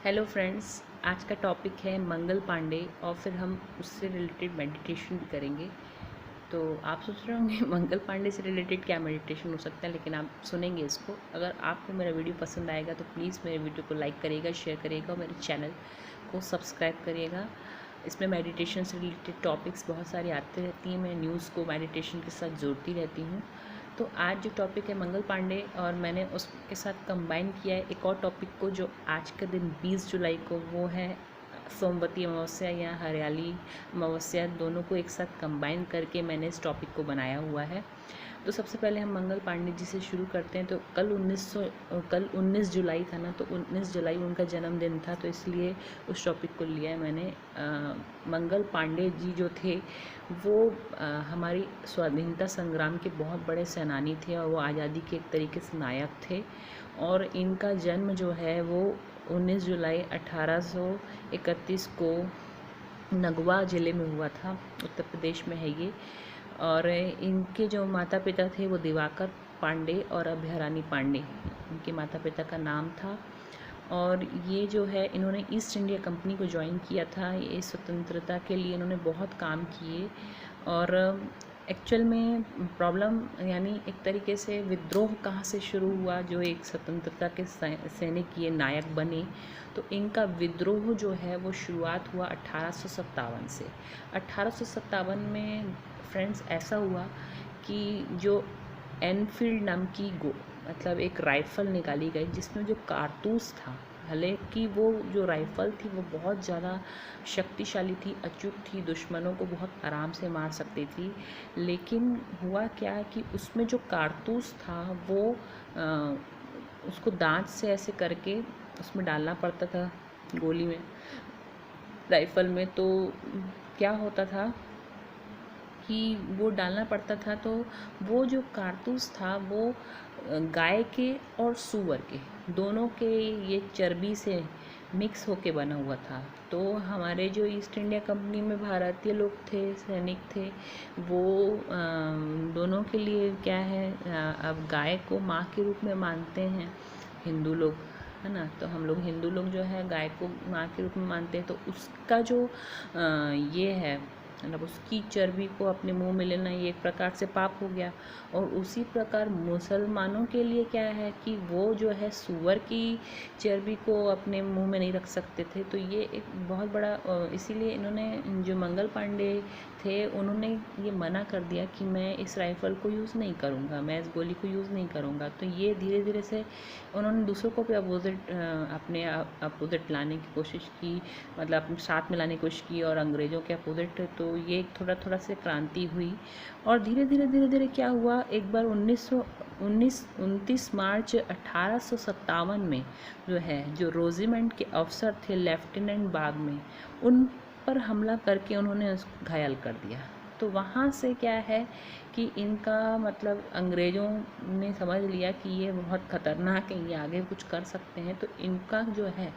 Hello friends, आज का topic है मंगल पांडे और फिर हम उससे रिलेटेड मेडिटेशन भी करेंगे। तो आप सोच रहे होंगे मंगल पांडे से रिलेटेड क्या मेडिटेशन हो सकता है, लेकिन आप सुनेंगे इसको। अगर आपको मेरा वीडियो पसंद आएगा तो प्लीज़ मेरे वीडियो को लाइक करिएगा, शेयर करिएगा और मेरे चैनल को सब्सक्राइब करिएगा। इसमें मेडिटेशन से रिलेटेड टॉपिक्स बहुत सारी आती रहती हैं। मैं न्यूज़ को मेडिटेशन के साथ जोड़ती रहती हूँ। तो आज जो टॉपिक है मंगल पांडे, और मैंने उसके साथ कंबाइन किया है एक और टॉपिक को जो आज के दिन 20 जुलाई को, वो है सोमवती अमावस्या या हरियाली अमावस्या। दोनों को एक साथ कंबाइन करके मैंने इस टॉपिक को बनाया हुआ है। तो सबसे पहले हम मंगल पांडे जी से शुरू करते हैं। तो कल 19 जुलाई था ना, तो 19 जुलाई उनका जन्मदिन था, तो इसलिए उस टॉपिक को लिया है मैंने। मंगल पांडे जी जो थे वो हमारी स्वाधीनता संग्राम के बहुत बड़े सेनानी थे और वो आज़ादी के एक तरीके से नायक थे। और इनका जन्म जो है वो 19 जुलाई 1831 को नगवा ज़िले में हुआ था, उत्तर प्रदेश में है ये। और इनके जो माता पिता थे वो दिवाकर पांडे और अभ्यारानी पांडे, इनके माता पिता का नाम था। और ये जो है, इन्होंने ईस्ट इंडिया कंपनी को ज्वाइन किया था। ये स्वतंत्रता के लिए इन्होंने बहुत काम किए। और एक्चुअल में प्रॉब्लम, यानी एक तरीके से विद्रोह कहाँ से शुरू हुआ, जो एक स्वतंत्रता के सैनिक ये नायक बने। तो इनका विद्रोह जो है वो शुरुआत हुआ 1857 से। 1857 में फ्रेंड्स ऐसा हुआ कि जो एनफील्ड नाम की मतलब एक राइफ़ल निकाली गई जिसमें जो कारतूस था, हालांकि वो जो राइफ़ल थी वो बहुत ज़्यादा शक्तिशाली थी, अचूक थी, दुश्मनों को बहुत आराम से मार सकती थी। लेकिन हुआ क्या कि उसमें जो कारतूस था वो उसको दांत से ऐसे करके उसमें डालना पड़ता था, गोली में, राइफ़ल में। तो क्या होता था कि वो डालना पड़ता था, तो वो जो कारतूस था वो गाय के और सूअर के दोनों के ये चर्बी से मिक्स होके बना हुआ था। तो हमारे जो ईस्ट इंडिया कंपनी में भारतीय लोग थे, सैनिक थे, वो दोनों के लिए क्या है, अब गाय को माँ के रूप में मानते हैं हिंदू लोग, है ना। तो हम लोग हिंदू लोग जो है गाय को माँ के रूप में मानते हैं। तो उसका जो ये है, मतलब उसकी चर्बी को अपने मुंह में लेना, ये एक प्रकार से पाप हो गया। और उसी प्रकार मुसलमानों के लिए क्या है कि वो जो है सूअर की चर्बी को अपने मुंह में नहीं रख सकते थे। तो ये एक बहुत बड़ा, इसीलिए इन्होंने, जो मंगल पांडे थे, उन्होंने ये मना कर दिया कि मैं इस राइफ़ल को यूज़ नहीं करूँगा, मैं इस गोली को यूज़ नहीं करूँगा। तो ये धीरे धीरे से उन्होंने दूसरों को भी अपने अपोजिट लाने की कोशिश की, मतलब अपने साथ में लाने की कोशिश की, और अंग्रेज़ों के अपोजिट। तो ये थोड़ा थोड़ा से क्रांति हुई। और धीरे धीरे क्या हुआ, एक बार 29 मार्च 1857 में जो है, जो रोजिमेंट के अफसर थे लेफ्टिनेंट बाग में, उन पर हमला करके उन्होंने उसको घायल कर दिया। तो वहाँ से क्या है कि इनका मतलब अंग्रेज़ों ने समझ लिया कि ये बहुत ख़तरनाक है, ये आगे कुछ कर सकते हैं। तो इनका जो है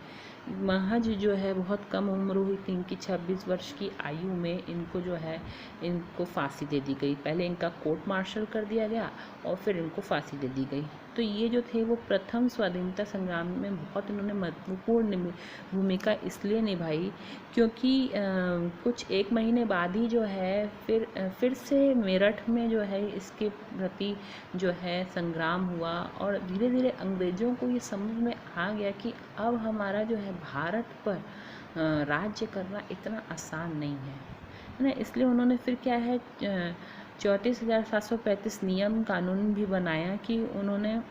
महज जो है बहुत कम उम्र हुई थी इनकी, 26 वर्ष की आयु में इनको जो है, इनको फांसी दे दी गई। पहले इनका कोर्ट मार्शल कर दिया गया और फिर इनको फांसी दे दी गई। तो ये जो थे वो प्रथम स्वाधीनता संग्राम में बहुत इन्होंने महत्वपूर्ण भूमिका इसलिए निभाई क्योंकि कुछ एक महीने बाद ही जो है फिर से मेरठ में जो है इसके प्रति जो है संग्राम हुआ। और धीरे धीरे अंग्रेज़ों को ये समझ में आ गया कि अब हमारा जो है भारत पर राज्य करना इतना आसान नहीं है ना। इसलिए उन्होंने फिर क्या है, 34,735 नियम कानून भी बनाया कि उन्होंने,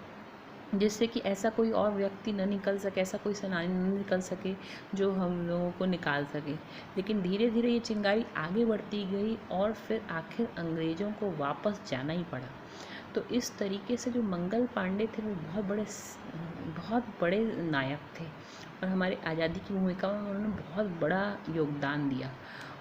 जिससे कि ऐसा कोई और व्यक्ति न निकल सके, ऐसा कोई सेनानी न निकल सके जो हम लोगों को निकाल सके। लेकिन धीरे धीरे ये चिंगारी आगे बढ़ती गई और फिर आखिर अंग्रेज़ों को वापस जाना ही पड़ा। तो इस तरीके से जो मंगल पांडे थे वो बहुत बड़े नायक थे और हमारी आज़ादी की भूमिका में उन्होंने बहुत बड़ा योगदान दिया।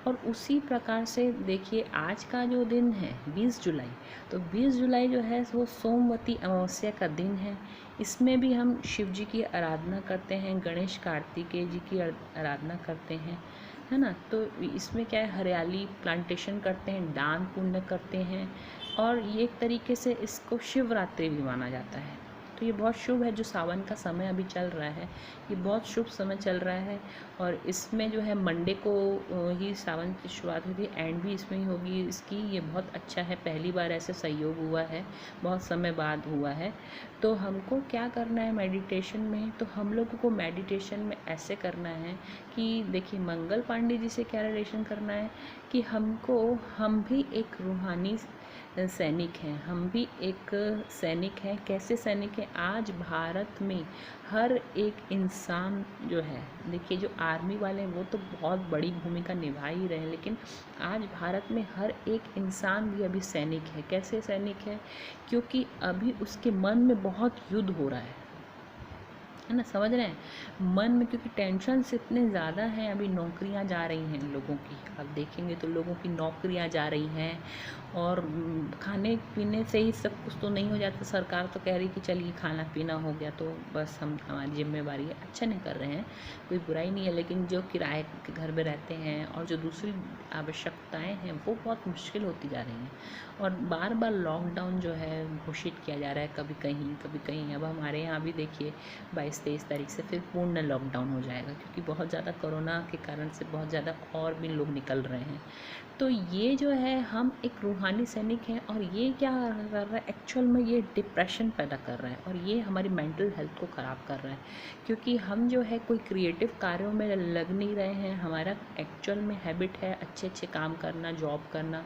और उसी प्रकार से देखिए आज का जो दिन है 20 जुलाई, तो 20 जुलाई जो है वो सोमवती अमावस्या का दिन है। इसमें भी हम शिव जी की आराधना करते हैं, गणेश कार्तिकेय जी की आराधना करते हैं, है ना। तो इसमें क्या है, हरियाली प्लांटेशन करते हैं, दान पुण्य करते हैं, और ये एक तरीके से इसको शिवरात्रि भी माना जाता है। तो ये बहुत शुभ है। जो सावन का समय अभी चल रहा है, ये बहुत शुभ समय चल रहा है। और इसमें जो है मंडे को ही सावन की शुरुआत हुई थी, एंड भी इसमें ही होगी इसकी। ये बहुत अच्छा है, पहली बार ऐसे संयोग हुआ है, बहुत समय बाद हुआ है। तो हमको क्या करना है मेडिटेशन में, तो हम लोगों को मेडिटेशन में ऐसे करना है कि देखिए, मंगल पांडे जी से क्या रिलेशन करना है कि हम भी एक रूहानी सैनिक हैं, हम भी एक सैनिक हैं। कैसे सैनिक हैं? आज भारत में हर एक इंसान जो है, देखिए जो आर्मी वाले हैं वो तो बहुत बड़ी भूमिका निभा ही रहे हैं, लेकिन आज भारत में हर एक इंसान भी अभी सैनिक है। कैसे सैनिक है? क्योंकि अभी उसके मन में बहुत युद्ध हो रहा है ना, समझ रहे हैं? मन में, क्योंकि टेंशन्स इतने ज़्यादा हैं। अभी नौकरियां जा रही हैं लोगों की, आप देखेंगे तो लोगों की नौकरियां जा रही हैं, और खाने पीने से ही सब कुछ तो नहीं हो जाता। सरकार तो कह रही कि चलिए खाना पीना हो गया तो बस हमारी जिम्मेवारी है। अच्छा नहीं कर रहे हैं, कोई बुराई नहीं है, लेकिन जो किराए के घर में रहते हैं और जो दूसरी आवश्यकताएं हैं वो बहुत मुश्किल होती जा रही हैं। और बार बार लॉकडाउन जो है घोषित किया जा रहा है, कभी कहीं कभी कहीं। अब हमारे यहाँ भी देखिए 22-23 तारीख से फिर पूर्ण लॉकडाउन हो जाएगा, क्योंकि बहुत ज़्यादा कोरोना के कारण से बहुत ज़्यादा और भी लोग निकल रहे हैं। तो ये जो है, हम एक रूहानी सैनिक हैं, और ये क्या कर रहा है एक्चुअल में, ये डिप्रेशन पैदा कर रहा है, और ये हमारी मेंटल हेल्थ को ख़राब कर रहा है। क्योंकि हम जो है कोई क्रिएटिव कार्यों में लग नहीं रहे हैं। हमारा एक्चुअल में हैबिट है अच्छे अच्छे काम करना, जॉब करना,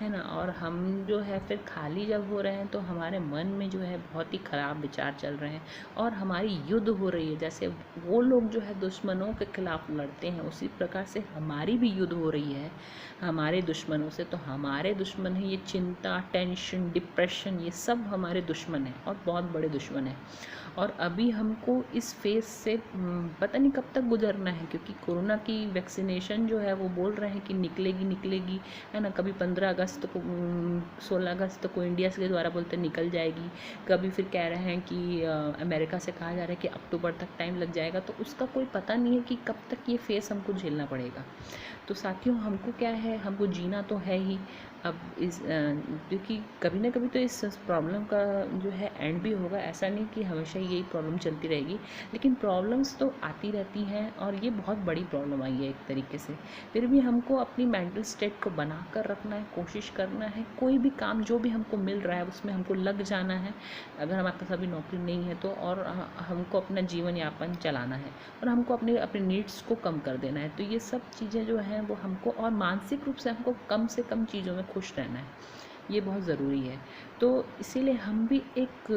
है ना। और हम जो है फिर खाली जब हो रहे हैं तो हमारे मन में जो है बहुत ही ख़राब विचार चल रहे हैं, और हमारी युद्ध हो रही है। जैसे वो लोग जो है दुश्मनों के खिलाफ लड़ते हैं, उसी प्रकार से हमारी भी युद्ध हो रही है हमारे दुश्मनों से। तो हमारे दुश्मन है ये चिंता, टेंशन, डिप्रेशन, ये सब हमारे दुश्मन हैं, और बहुत बड़े दुश्मन हैं। और अभी हमको इस फेज़ से पता नहीं कब तक गुजरना है, क्योंकि कोरोना की वैक्सीनेशन जो है वो बोल रहे हैं कि निकलेगी, है ना। कभी 15 अगस्त को, 16 अगस्त को इंडिया के द्वारा बोलते निकल जाएगी, कभी फिर कह रहे हैं कि अमेरिका से कहा जा रहा है कि अक्टूबर तक टाइम लग जाएगा। तो उसका कोई पता नहीं है कि कब तक ये फेस हमको झेलना पड़ेगा। तो साथियों, हमको क्या है, हमको जीना तो है ही। अब क्योंकि कभी ना कभी तो इस प्रॉब्लम का जो है एंड भी होगा। ऐसा नहीं कि हमेशा यही प्रॉब्लम चलती रहेगी, लेकिन प्रॉब्लम्स तो आती रहती हैं, और ये बहुत बड़ी प्रॉब्लम आई है एक तरीके से। फिर भी हमको अपनी मेंटल स्टेट को बना कर रखना है, कोशिश करना है। कोई भी काम जो भी हमको मिल रहा है उसमें हमको लग जाना है, अगर हमारे पास अभी नौकरी नहीं है तो। और हमको अपना जीवन यापन चलाना है, और हमको अपने नीड्स को कम कर देना है। तो ये सब चीज़ें जो हैं वो हमको, और मानसिक रूप से हमको कम से कम चीज़ों में खुश रहना है, ये बहुत ज़रूरी है। तो इसीलिए हम भी एक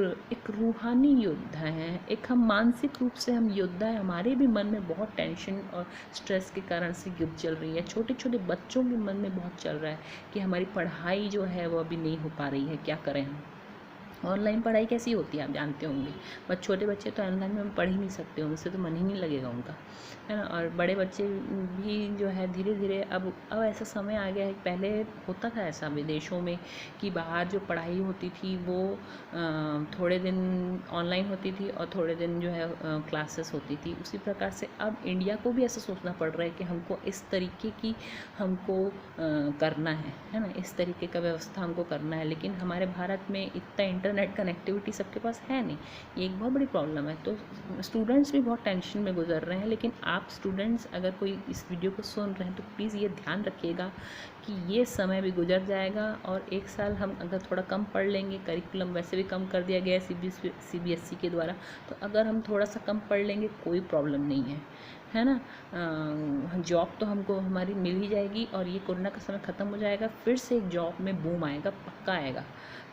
रूहानी योद्धा हैं, एक हम मानसिक रूप से हम योद्धा हैं। हमारे भी मन में बहुत टेंशन और स्ट्रेस के कारण से युद्ध चल रही है। छोटे छोटे बच्चों के मन में बहुत चल रहा है कि हमारी पढ़ाई जो है वो अभी नहीं हो पा रही है, क्या करें हम। ऑनलाइन पढ़ाई कैसी होती है आप जानते होंगे, बस छोटे बच्चे तो ऑनलाइन में पढ़ ही नहीं सकते, उनसे तो मन ही नहीं लगेगा उनका, है ना। और बड़े बच्चे भी जो है धीरे धीरे अब ऐसा समय आ गया है। पहले होता था ऐसा विदेशों में कि बाहर जो पढ़ाई होती थी वो थोड़े दिन ऑनलाइन होती थी और थोड़े दिन जो है क्लासेस होती थी। उसी प्रकार से अब इंडिया को भी ऐसा सोचना पड़ रहा है कि हमको इस तरीके की हमको करना है ना, इस तरीके का व्यवस्था हमको करना है। लेकिन हमारे भारत में इतना इंटरनेट कनेक्टिविटी सबके पास है नहीं, ये एक बहुत बड़ी प्रॉब्लम है। तो स्टूडेंट्स भी बहुत टेंशन में गुजर रहे हैं। लेकिन आप स्टूडेंट्स अगर कोई इस वीडियो को सुन रहे हैं तो प्लीज़ ये ध्यान रखिएगा कि ये समय भी गुजर जाएगा, और एक साल हम अगर थोड़ा कम पढ़ लेंगे, करिकुलम वैसे भी कम कर दिया गया है CBSE के द्वारा, तो अगर हम थोड़ा सा कम पढ़ लेंगे कोई प्रॉब्लम नहीं है ना। जॉब तो हमको हमारी मिल ही जाएगी, और ये कोरोना का समय ख़त्म हो जाएगा, फिर से एक जॉब में बूम आएगा, पक्का आएगा।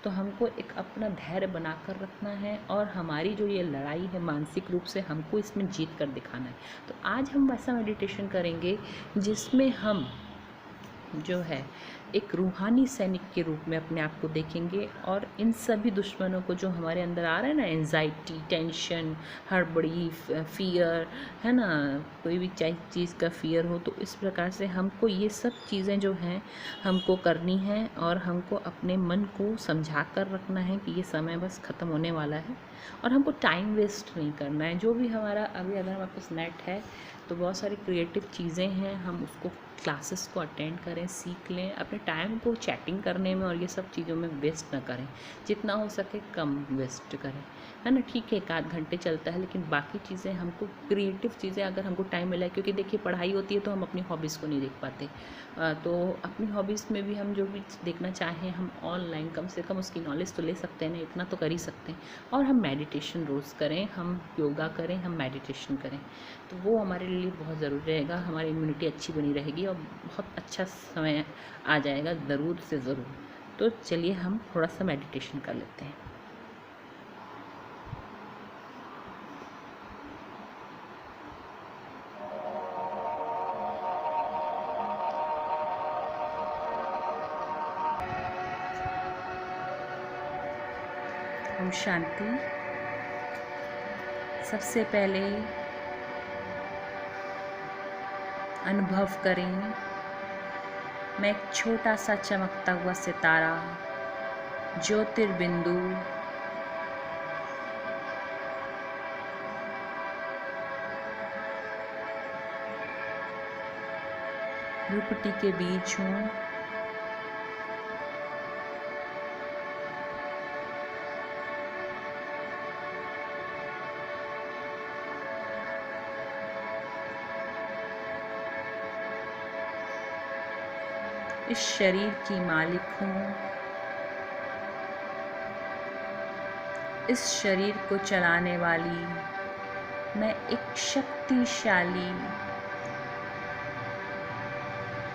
तो हमको एक अपना धैर्य बना कर रखना है, और हमारी जो ये लड़ाई है मानसिक रूप से हमको इसमें जीत कर दिखाना है। तो आज हम वैसा मेडिटेशन करेंगे जिसमें हम जो है एक रूहानी सैनिक के रूप में अपने आप को देखेंगे, और इन सभी दुश्मनों को जो हमारे अंदर आ रहा है ना, एंजाइटी, टेंशन, हड़बड़ी, फियर, है ना, कोई भी चीज़ का फियर हो, तो इस प्रकार से हमको ये सब चीज़ें जो हैं हमको करनी है, और हमको अपने मन को समझा कर रखना है कि ये समय बस ख़त्म होने वाला है, और हमको टाइम वेस्ट नहीं करना है। जो भी हमारा अभी अगर हमारे पास नेट है तो बहुत सारी क्रिएटिव चीज़ें हैं, हम उसको क्लासेस को अटेंड करें, सीख लें, अपने अपने टाइम को चैटिंग करने में और ये सब चीज़ों में वेस्ट ना करें, जितना हो सके कम वेस्ट करें, है ना। ठीक है, 1 आध घंटे चलता है, लेकिन बाकी चीज़ें हमको, क्रिएटिव चीज़ें अगर हमको टाइम मिला है, क्योंकि देखिए पढ़ाई होती है तो हम अपनी हॉबीज़ को नहीं देख पाते, तो अपनी हॉबीज़ में भी हम जो भी देखना चाहें हम ऑनलाइन कम से कम उसकी नॉलेज तो ले सकते हैं ना, इतना तो कर ही सकते हैं। और हम मेडिटेशन रोज़ करें, हम योगा करें, हम मेडिटेशन करें, तो वो हमारे लिए बहुत ज़रूरी रहेगा, हमारी इम्यूनिटी अच्छी बनी रहेगी और बहुत अच्छा समय आ जाएगा ज़रूर से ज़रूर। तो चलिए हम थोड़ा सा मेडिटेशन कर लेते हैं। ओम शांति। सबसे पहले अनुभव करें, मैं एक छोटा सा चमकता हुआ सितारा, ज्योतिर्बिंदु, भ्रुकुटी के बीच हूँ। इस शरीर की मालिक हूँ। इस शरीर को चलाने वाली मैं एक शक्तिशाली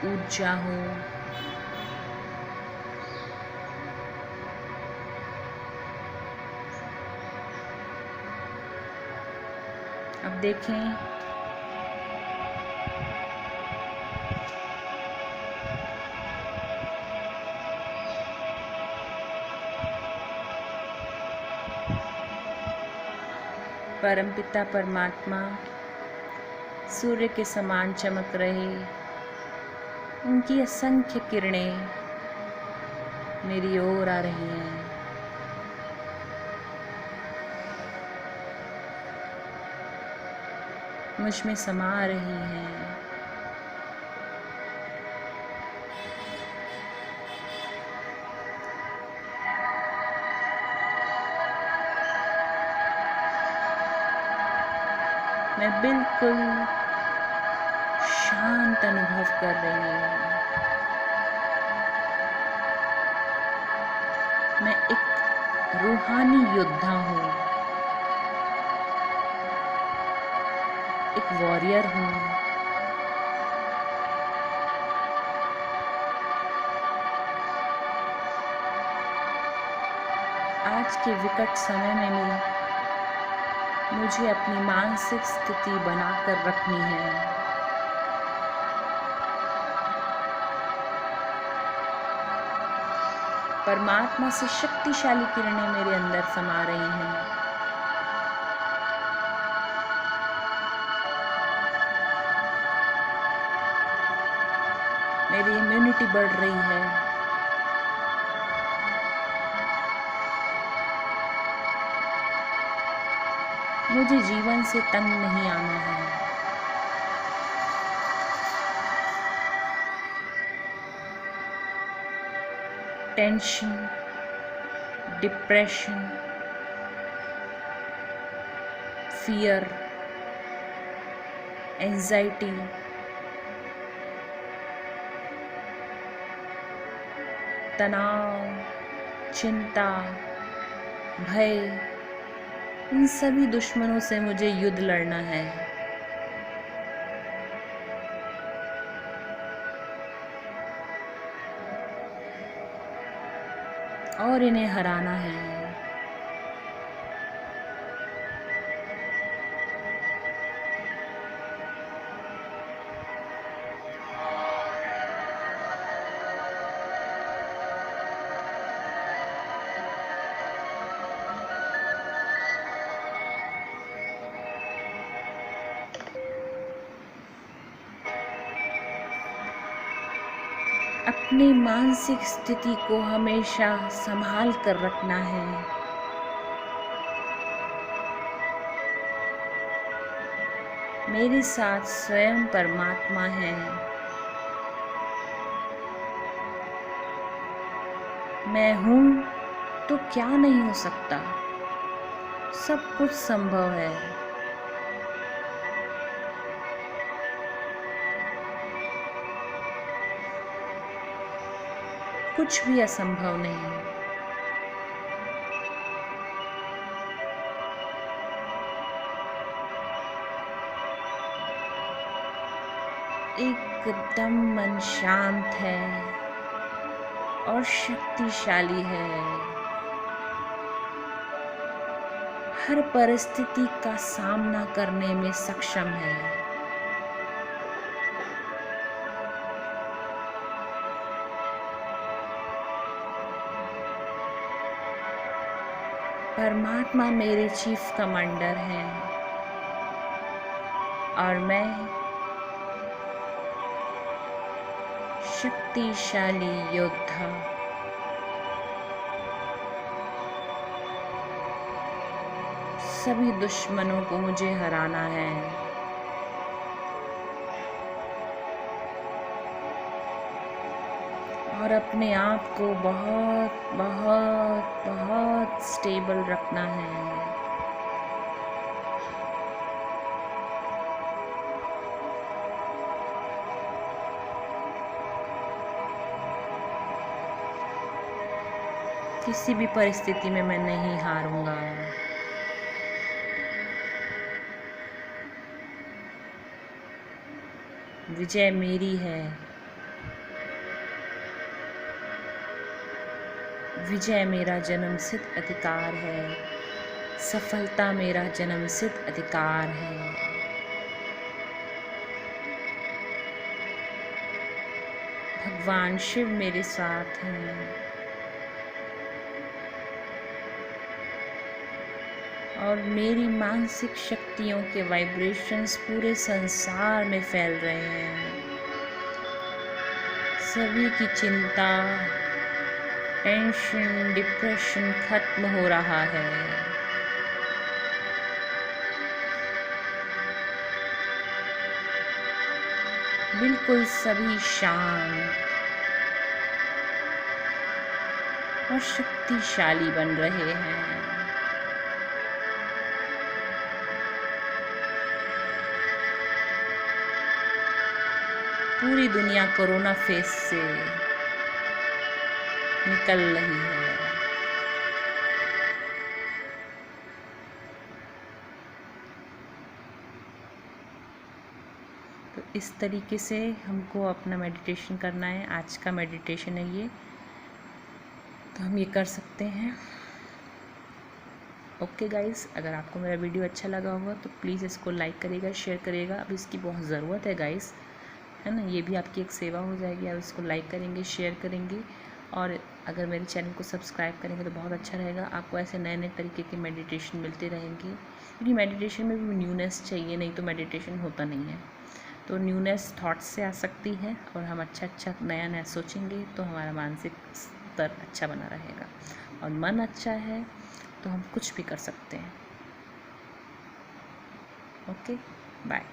ऊर्जा हूँ। अब देखें, परमपिता परमात्मा सूर्य के समान चमक रहे, उनकी असंख्य किरणें मेरी ओर आ रही हैं। मुझ में समा रही हैं। मैं बिल्कुल शांत अनुभव कर रही हूँ। मैं एक रूहानी योद्धा हूँ, एक वॉरियर हूँ। आज के विकट समय में भी मुझे अपनी मानसिक स्थिति बनाकर रखनी है। परमात्मा से शक्तिशाली किरणें मेरे अंदर समा रही हैं। मेरी इम्यूनिटी बढ़ रही है। मुझे जीवन से तंग नहीं आना है। टेंशन, डिप्रेशन, फियर, एंजाइटी, तनाव, चिंता, भय, इन सभी दुश्मनों से मुझे युद्ध लड़ना है। और इन्हें हराना है। अपनी मानसिक स्थिति को हमेशा संभाल कर रखना है। मेरे साथ स्वयं परमात्मा है। मैं हूँ तो क्या नहीं हो सकता, सब कुछ संभव है। कुछ भी असंभव नहीं। एकदम मन शांत है और शक्तिशाली है। हर परिस्थिति का सामना करने में सक्षम है। परमात्मा मेरे चीफ कमांडर हैं और मैं शक्तिशाली योद्धा। सभी दुश्मनों को मुझे हराना है। और अपने आप को बहुत बहुत बहुत स्टेबल रखना है। किसी भी परिस्थिति में मैं नहीं हारूंगा। विजय मेरी है। विजय मेरा जन्मसिद्ध अधिकार है। सफलता मेरा जन्मसिद्ध अधिकार है। भगवान शिव मेरे साथ हैं और मेरी मानसिक शक्तियों के वाइब्रेशंस पूरे संसार में फैल रहे हैं। सभी की चिंता, टेंशन, डिप्रेशन खत्म हो रहा है। बिल्कुल सभी शांत और शक्तिशाली बन रहे हैं। पूरी दुनिया कोरोना फेज से निकल रही है। तो इस तरीके से हमको अपना मेडिटेशन करना है। आज का मेडिटेशन है ये, तो हम ये कर सकते हैं। ओके गाइस, अगर आपको मेरा वीडियो अच्छा लगा होगा तो प्लीज़ इसको लाइक करिएगा, शेयर करिएगा। अब इसकी बहुत ज़रूरत है गाइस, है ना। ये भी आपकी एक सेवा हो जाएगी। आप इसको लाइक करेंगे, शेयर करेंगे और अगर मेरे चैनल को सब्सक्राइब करेंगे तो बहुत अच्छा रहेगा। आपको ऐसे नए नए तरीके के मेडिटेशन मिलते रहेंगे, क्योंकि मेडिटेशन में भी न्यूनेस चाहिए, नहीं तो मेडिटेशन होता नहीं है। तो न्यूनेस थॉट्स से आ सकती है और हम अच्छा नया नया सोचेंगे तो हमारा मानसिक स्तर अच्छा बना रहेगा। और मन अच्छा है तो हम कुछ भी कर सकते हैं। Okay, bye.